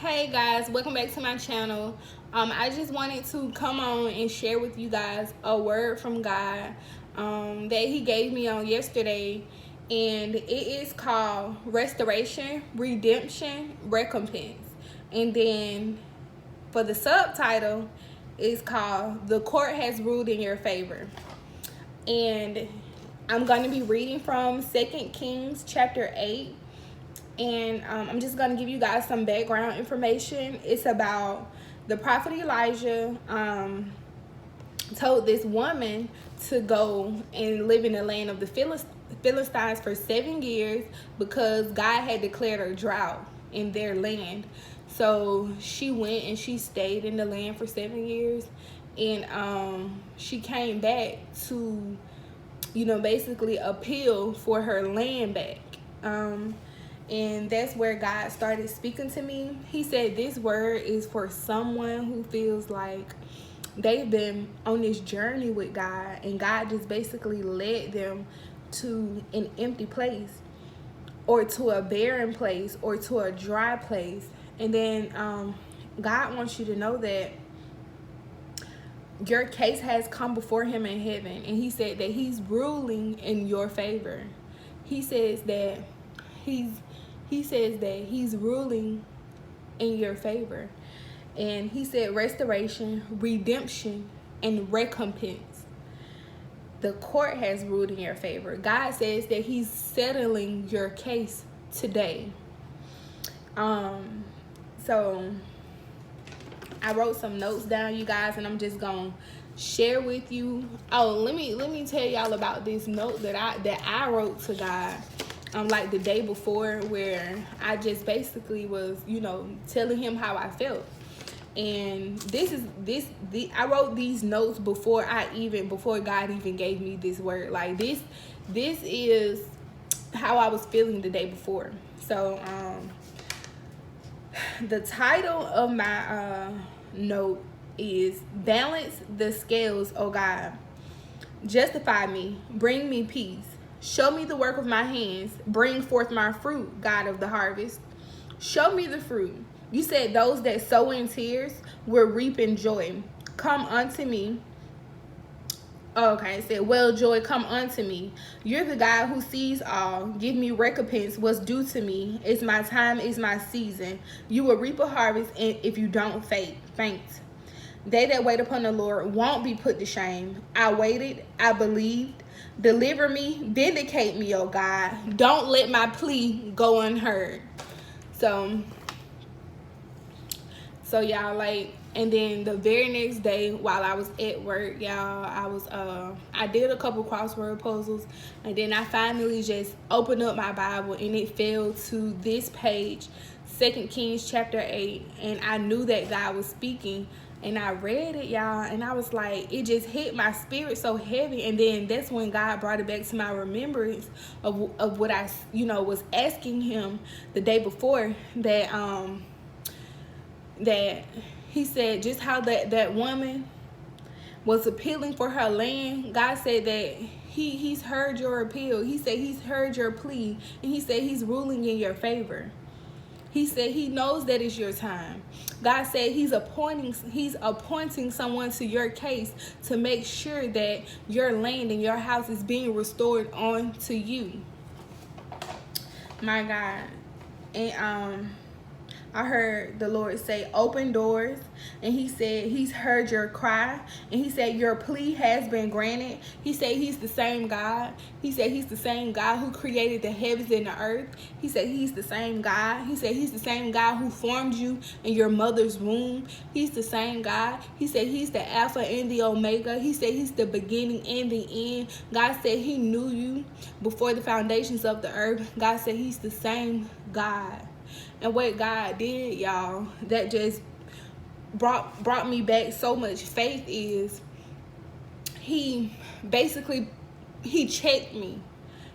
Hey guys, welcome back to my channel. I just wanted to come on and share with you guys a word from God that he gave me on yesterday, and it is called restoration, redemption, recompense. And then for the subtitle, it's called the court has ruled in your favor. And I'm going to be reading from 2 Kings chapter 8. And I'm just going to give you guys some background information. It's about the prophet Elijah told this woman to go and live in the land of the Philistines for 7 years because God had declared a drought in their land. So she went and she stayed in the land for 7 years. And she came back to, basically appeal for her land back. And that's where God started speaking to me. He said this word is for someone who feels like they've been on this journey with God, and God just basically led them to an empty place or to a barren place or to a dry place. And then God wants you to know that your case has come before him in heaven, and he said that he's ruling in your favor. He says that he's ruling in your favor. And he said restoration, redemption, and recompense. The court has ruled in your favor. God says that he's settling your case today. So I wrote some notes down, you guys, and I'm just gonna share with you. Oh, let me tell y'all about this note that I wrote to God like the day before, where I just basically was, telling him how I felt. And I wrote these notes before God even gave me this word. Like this is how I was feeling the day before. So the title of my note is Balance the Scales, O God. Justify me, bring me peace. Show me the work of my hands. Bring forth my fruit, God of the harvest. Show me the fruit. You said those that sow in tears will reap in joy. Come unto me. Okay, it said, well, joy, come unto me. You're the God who sees all. Give me recompense, what's due to me. It's my time, it's my season. You will reap a harvest if you don't faint. They that wait upon the Lord won't be put to shame. I waited, I believed. Deliver me, vindicate me, oh God. Don't let my plea go unheard. So y'all, and then the very next day while I was at work, y'all, I did a couple crossword puzzles, and then I finally just opened up my Bible, and it fell to this page, 2 Kings chapter 8, and I knew that God was speaking. And I read it, y'all, and I was like, it just hit my spirit so heavy. And then that's when God brought it back to my remembrance of what I, was asking him the day before, that he said just how that woman was appealing for her land. God said that he's heard your appeal. He said he's heard your plea, and he said he's ruling in your favor. He said he knows that it's your time. God said he's appointing someone to your case to make sure that your land and your house is being restored on to you. My God. And I heard the Lord say, open doors. And he said he's heard your cry. And he said your plea has been granted. He said he's the same God. He said he's the same God who created the heavens and the earth. He said he's the same God. He said he's the same God who formed you in your mother's womb. He's the same God. He said he's the Alpha and the Omega. He said he's the beginning and the end. God said he knew you before the foundations of the earth. God said he's the same God. And what God did, y'all, that just brought me back so much faith is he checked me.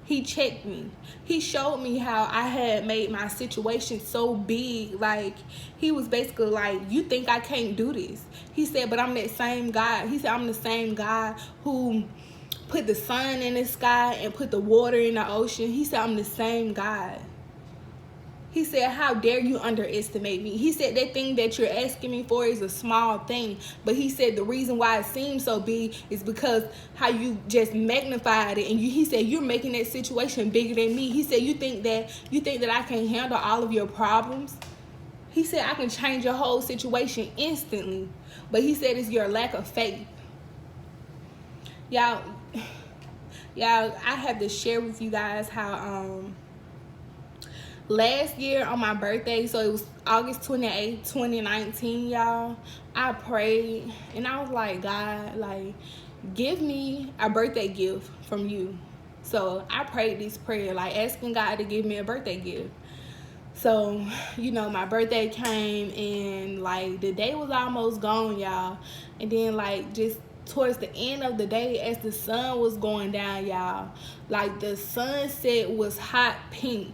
He checked me. He showed me how I had made my situation so big. Like, he was basically like, you think I can't do this? He said, but I'm that same God. He said, I'm the same God who put the sun in the sky and put the water in the ocean. He said, I'm the same God. He said, how dare you underestimate me? He said, that thing that you're asking me for is a small thing. But he said the reason why it seems so big is because how you just magnified it. And he said, you're making that situation bigger than me. He said, you think that I can handle all of your problems? He said, I can change your whole situation instantly. But he said, it's your lack of faith. Y'all, I have to share with you guys how last year on my birthday, so it was August 28th, 2019, y'all, I prayed and I was like, God, like, give me a birthday gift from you. So I prayed this prayer, like asking God to give me a birthday gift. So, you know, my birthday came and like the day was almost gone, y'all. And then like just towards the end of the day, as the sun was going down, y'all, like the sunset was hot pink.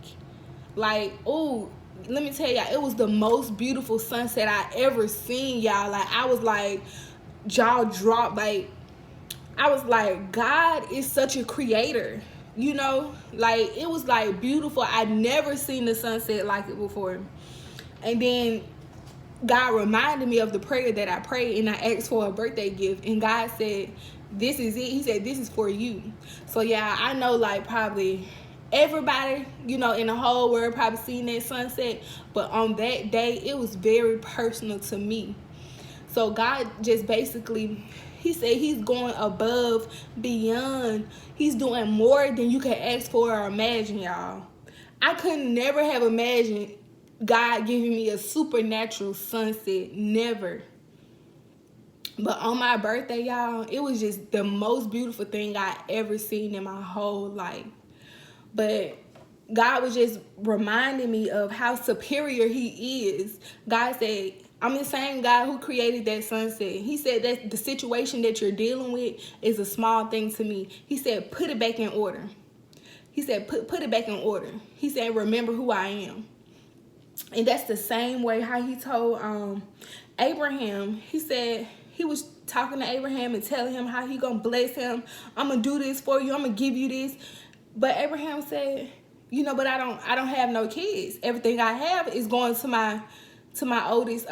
Like, oh, let me tell y'all, it was the most beautiful sunset I ever seen, y'all. Like, I was like, jaw dropped. Like, I was like, God is such a creator, you know? Like, it was like beautiful. I'd never seen the sunset like it before. And then God reminded me of the prayer that I prayed, and I asked for a birthday gift, and God said, this is it. He said, this is for you. So yeah, I know like probably everybody, you know, in the whole world probably seen that sunset, but on that day it was very personal to me. So God just basically, he said he's going above, beyond. He's doing more than you can ask for or imagine, y'all. I could never have imagined God giving me a supernatural sunset. Never. But on my birthday, y'all, it was just the most beautiful thing I ever seen in my whole life. But God was just reminding me of how superior he is. God said, I'm the same God who created that sunset. He said that the situation that you're dealing with is a small thing to me. He said, put it back in order. He said, put it back in order. He said, remember who I am. And that's the same way how he told Abraham. He said he was talking to Abraham and telling him how he gonna bless him. I'm gonna do this for you. I'm gonna give you this. But Abraham said, you know, but I don't have no kids. Everything I have is going to my oldest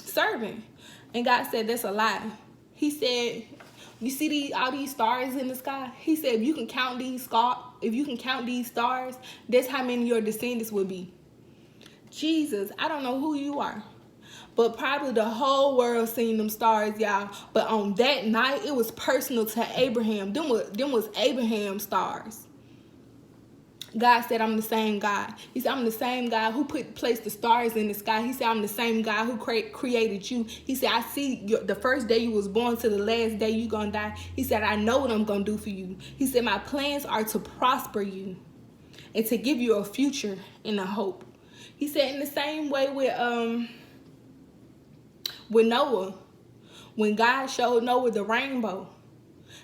servant. And God said, that's a lie. He said, you see all these stars in the sky? He said, if you can count these stars, that's how many your descendants will be. Jesus, I don't know who you are, but probably the whole world seen them stars, y'all. But on that night, it was personal to Abraham. Them was Abraham's stars. God said, I'm the same God. He said, I'm the same God who placed the stars in the sky. He said, I'm the same God who created you. He said, I see the first day you was born to the last day you gonna die. He said, I know what I'm gonna do for you. He said, my plans are to prosper you and to give you a future and a hope. He said, in the same way with Noah, when God showed Noah the rainbow,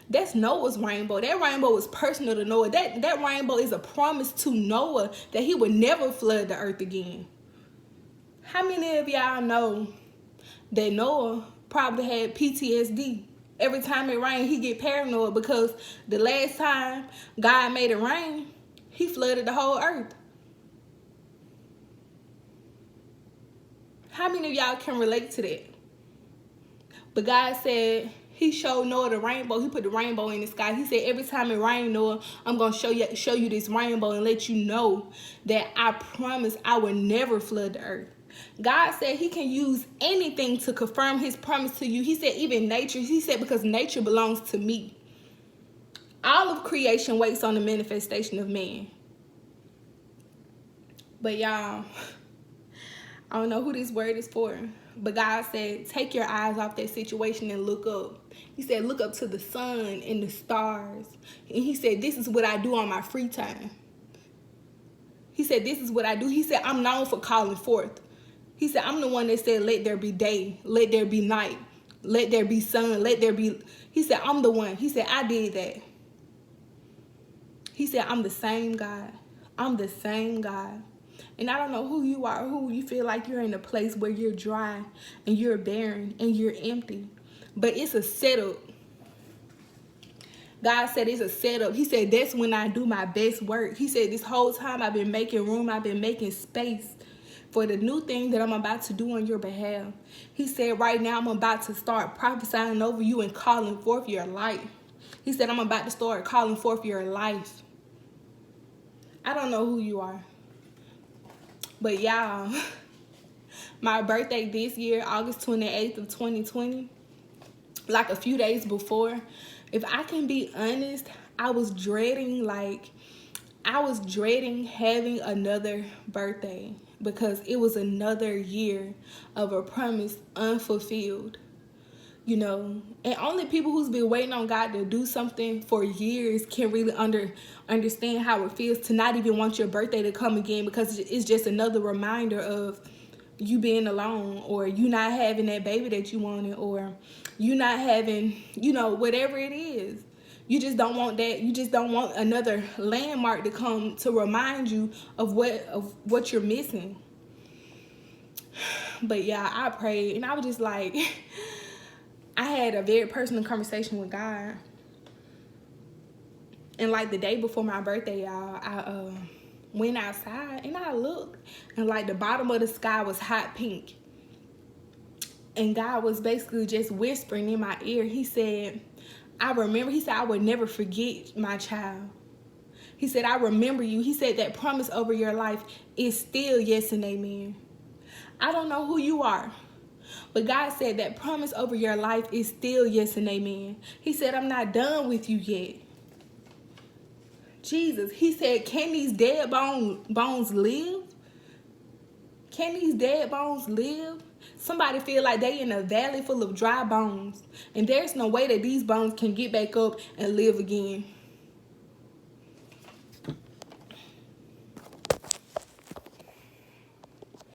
that's Noah's rainbow. That rainbow was personal to Noah. That rainbow is a promise to Noah that he would never flood the earth again. How many of y'all know that Noah probably had PTSD? Every time it rained, he get paranoid because the last time God made it rain, he flooded the whole earth. How many of y'all can relate to that? But God said he showed Noah the rainbow. He put the rainbow in the sky. He said, every time it rains, Noah, I'm going to show you this rainbow and let you know that I promise I will never flood the earth. God said he can use anything to confirm his promise to you. He said even nature. He said because nature belongs to me. All of creation waits on the manifestation of man. But y'all, I don't know who this word is for. But God said, take your eyes off that situation and look up. He said, look up to the sun and the stars. And he said, this is what I do on my free time. He said, this is what I do. He said, I'm known for calling forth. He said, I'm the one that said, let there be day, let there be night, let there be sun, let there be. He said, I'm the one. He said, I did that. He said, I'm the same God. I'm the same God. And I don't know who you are, who you feel like you're in a place where you're dry and you're barren and you're empty. But it's a setup. God said it's a setup. He said that's when I do my best work. He said this whole time I've been making room. I've been making space for the new thing that I'm about to do on your behalf. He said, right now I'm about to start prophesying over you and calling forth your light. He said, I'm about to start calling forth your life. I don't know who you are, but y'all, my birthday this year, August 28th of 2020, like a few days before, if I can be honest, I was dreading having another birthday because it was another year of a promise unfulfilled. You know, and only people who's been waiting on God to do something for years can really understand how it feels to not even want your birthday to come again, because it's just another reminder of you being alone, or you not having that baby that you wanted, or you not having, you know, whatever it is. You just don't want that. You just don't want another landmark to come to remind you of what you're missing. But yeah, I prayed and I was just like, I had a very personal conversation with God. And like the day before my birthday, y'all, I went outside and I looked, and like the bottom of the sky was hot pink. And God was basically just whispering in my ear. He said, I remember. He said, I would never forget my child. He said, I remember you. He said that promise over your life is still yes and amen. I don't know who you are, but God said that promise over your life is still yes and amen. He said, I'm not done with you yet. Jesus, he said, can these dead bones live? Can these dead bones live? Somebody feel like they in a valley full of dry bones, and there's no way that these bones can get back up and live again.